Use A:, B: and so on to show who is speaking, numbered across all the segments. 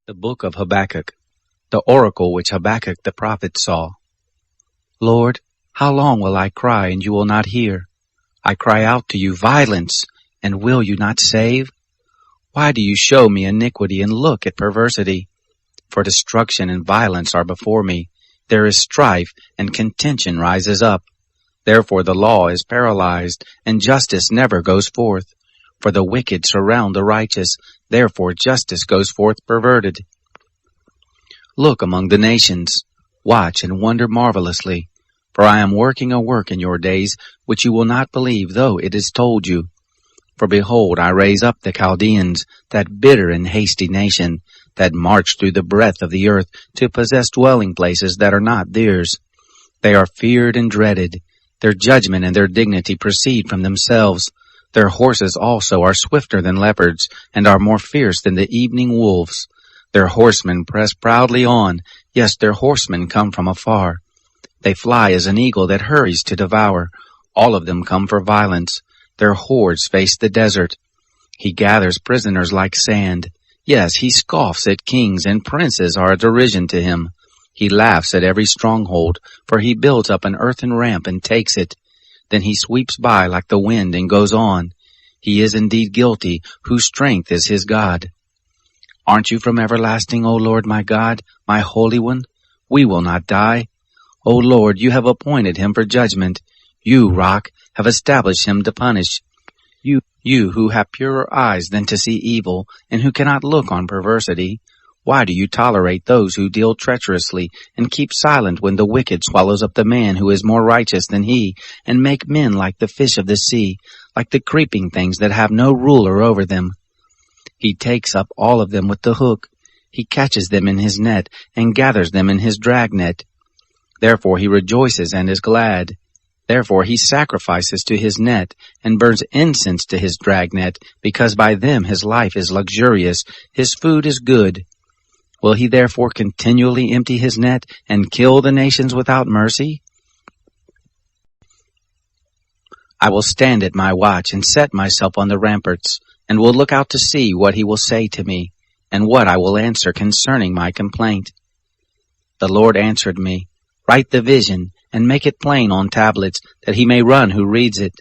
A: The book of Habakkuk, the oracle which Habakkuk the prophet saw. Lord, how long will I cry, and you will not hear? I cry out to you, violence, and will you not save? Why do you show me iniquity and look at perversity? For destruction and violence are before me. There is strife, and contention rises up. Therefore the law is paralyzed, and justice never goes forth. For the wicked surround the righteous, therefore justice goes forth perverted. Look among the nations, watch and wonder marvelously, for I am working a work in your days, which you will not believe, though it is told you. For behold, I raise up the Chaldeans, that bitter and hasty nation, that march through the breadth of the earth, to possess dwelling places that are not theirs. They are feared and dreaded. Their judgment and their dignity proceed from themselves. Their horses also are swifter than leopards, and are more fierce than the evening wolves. Their horsemen press proudly on, yes, their horsemen come from afar. They fly as an eagle that hurries to devour. All of them come for violence. Their hordes face the desert. He gathers prisoners like sand. Yes, he scoffs at kings, and princes are a derision to him. He laughs at every stronghold, for he builds up an earthen ramp and takes it. Then he sweeps by like the wind and goes on. He is indeed guilty, whose strength is his God. Aren't you from everlasting, O Lord my God, my Holy One? We will not die. O Lord, you have appointed him for judgment. You, Rock, have established him to punish. You who have purer eyes than to see evil, and who cannot look on perversity, why do you tolerate those who deal treacherously, and keep silent when the wicked swallows up the man who is more righteous than he, and make men like the fish of the sea, like the creeping things that have no ruler over them? He takes up all of them with the hook. He catches them in his net, and gathers them in his dragnet. Therefore he rejoices and is glad. Therefore he sacrifices to his net, and burns incense to his dragnet, because by them his life is luxurious, his food is good. Will he therefore continually empty his net, and kill the nations without mercy? I will stand at my watch, and set myself on the ramparts, and will look out to see what he will say to me, and what I will answer concerning my complaint. The Lord answered me, Write the vision, and make it plain on tablets, that he may run who reads it.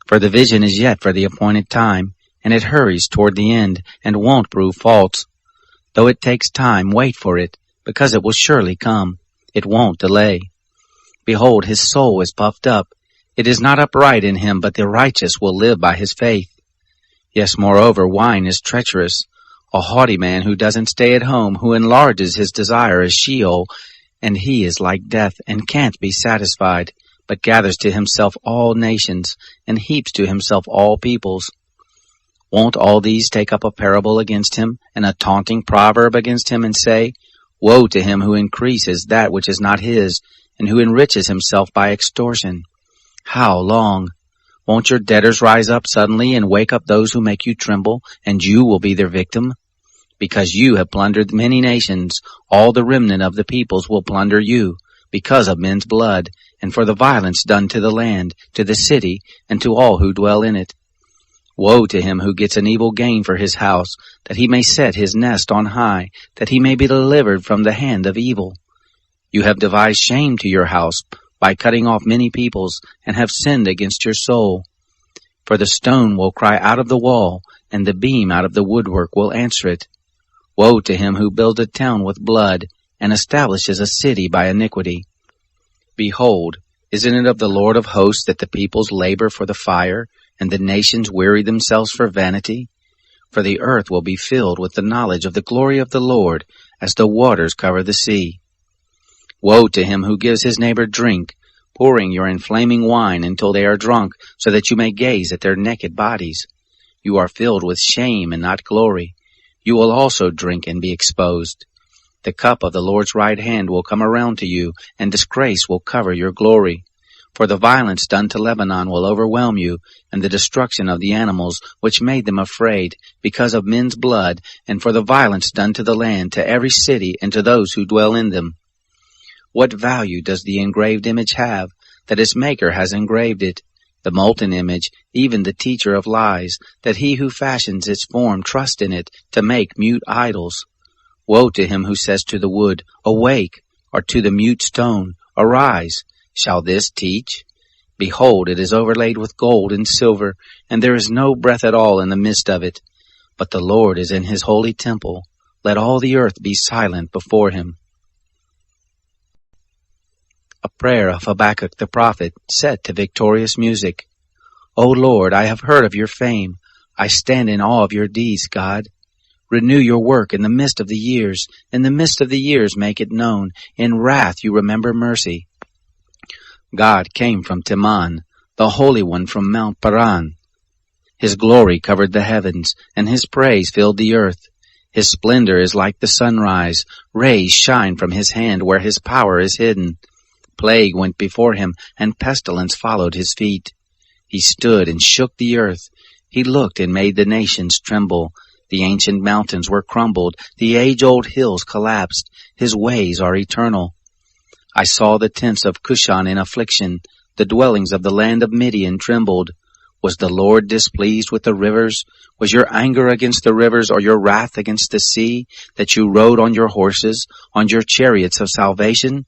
A: For the vision is yet for the appointed time, and it hurries toward the end, and won't prove false. Though it takes time, wait for it, because it will surely come. It won't delay. Behold, his soul is puffed up. It is not upright in him, but the righteous will live by his faith. Yes, moreover, wine is treacherous. A haughty man who doesn't stay at home, who enlarges his desire is Sheol, and he is like death, and can't be satisfied, but gathers to himself all nations, and heaps to himself all peoples. Won't all these take up a parable against him, and a taunting proverb against him, and say, Woe to him who increases that which is not his, and who enriches himself by extortion? How long? Won't your debtors rise up suddenly, and wake up those who make you tremble, and you will be their victim? Because you have plundered many nations, all the remnant of the peoples will plunder you, because of men's blood, and for the violence done to the land, to the city, and to all who dwell in it. Woe to him who gets an evil gain for his house, that he may set his nest on high, that he may be delivered from the hand of evil. You have devised shame to your house by cutting off many peoples, and have sinned against your soul. For the stone will cry out of the wall, and the beam out of the woodwork will answer it. Woe to him who builds a town with blood, and establishes a city by iniquity. Behold, isn't it of the Lord of hosts that the peoples labor for the fire, and the nations weary themselves for vanity? For the earth will be filled with the knowledge of the glory of the Lord, as the waters cover the sea. Woe to him who gives his neighbor drink, pouring your inflaming wine until they are drunk, so that you may gaze at their naked bodies. You are filled with shame and not glory. You will also drink and be exposed. The cup of the Lord's right hand will come around to you, and disgrace will cover your glory. For the violence done to Lebanon will overwhelm you, and the destruction of the animals which made them afraid, because of men's blood, and for the violence done to the land, to every city, and to those who dwell in them. What value does the engraved image have, that its maker has engraved it? The molten image, even the teacher of lies, that he who fashions its form trust in it, to make mute idols. Woe to him who says to the wood, Awake, or to the mute stone, Arise. Shall this teach? Behold, it is overlaid with gold and silver, and there is no breath at all in the midst of it. But the Lord is in his holy temple. Let all the earth be silent before him. A prayer of Habakkuk the prophet, set to victorious music. O Lord, I have heard of your fame. I stand in awe of your deeds, God. Renew your work in the midst of the years. In the midst of the years make it known. In wrath you remember mercy. God came from Teman, the Holy One from Mount Paran. His glory covered the heavens, and his praise filled the earth. His splendor is like the sunrise. Rays shine from his hand where his power is hidden. Plague went before him, and pestilence followed his feet. He stood and shook the earth. He looked and made the nations tremble. The ancient mountains were crumbled. The age-old hills collapsed. His ways are eternal. I saw the tents of Cushan in affliction. The dwellings of the land of Midian trembled. Was the Lord displeased with the rivers? Was your anger against the rivers, or your wrath against the sea, that you rode on your horses, on your chariots of salvation?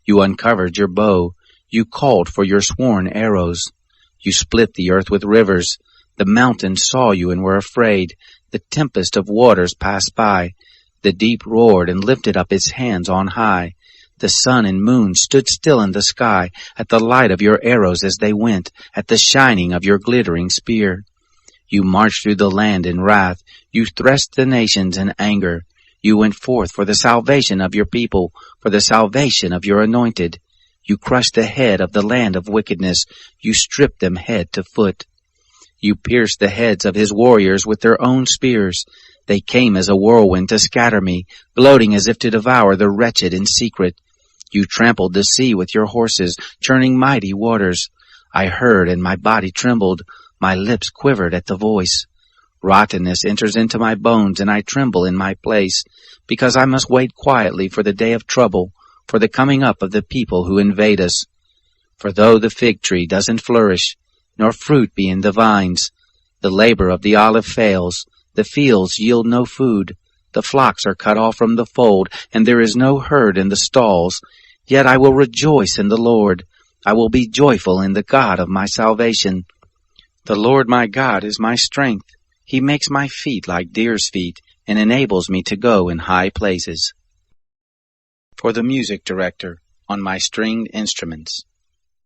A: You uncovered your bow. You called for your sworn arrows. You split the earth with rivers. The mountains saw you and were afraid. The tempest of waters passed by. The deep roared and lifted up its hands on high. The sun and moon stood still in the sky at the light of your arrows as they went, at the shining of your glittering spear. You marched through the land in wrath. You threshed the nations in anger. You went forth for the salvation of your people, for the salvation of your anointed. You crushed the head of the land of wickedness. You stripped them head to foot. You pierced the heads of his warriors with their own spears. They came as a whirlwind to scatter me, gloating as if to devour the wretched in secret. You trampled the sea with your horses, churning mighty waters. I heard, and my body trembled. My lips quivered at the voice. Rottenness enters into my bones, and I tremble in my place, because I must wait quietly for the day of trouble, for the coming up of the people who invade us. For though the fig tree doesn't flourish, nor fruit be in the vines, the labor of the olive fails, the fields yield no food, the flocks are cut off from the fold, and there is no herd in the stalls, yet I will rejoice in the Lord. I will be joyful in the God of my salvation. The Lord my God is my strength. He makes my feet like deer's feet, and enables me to go in high places. For the music director on my stringed instruments.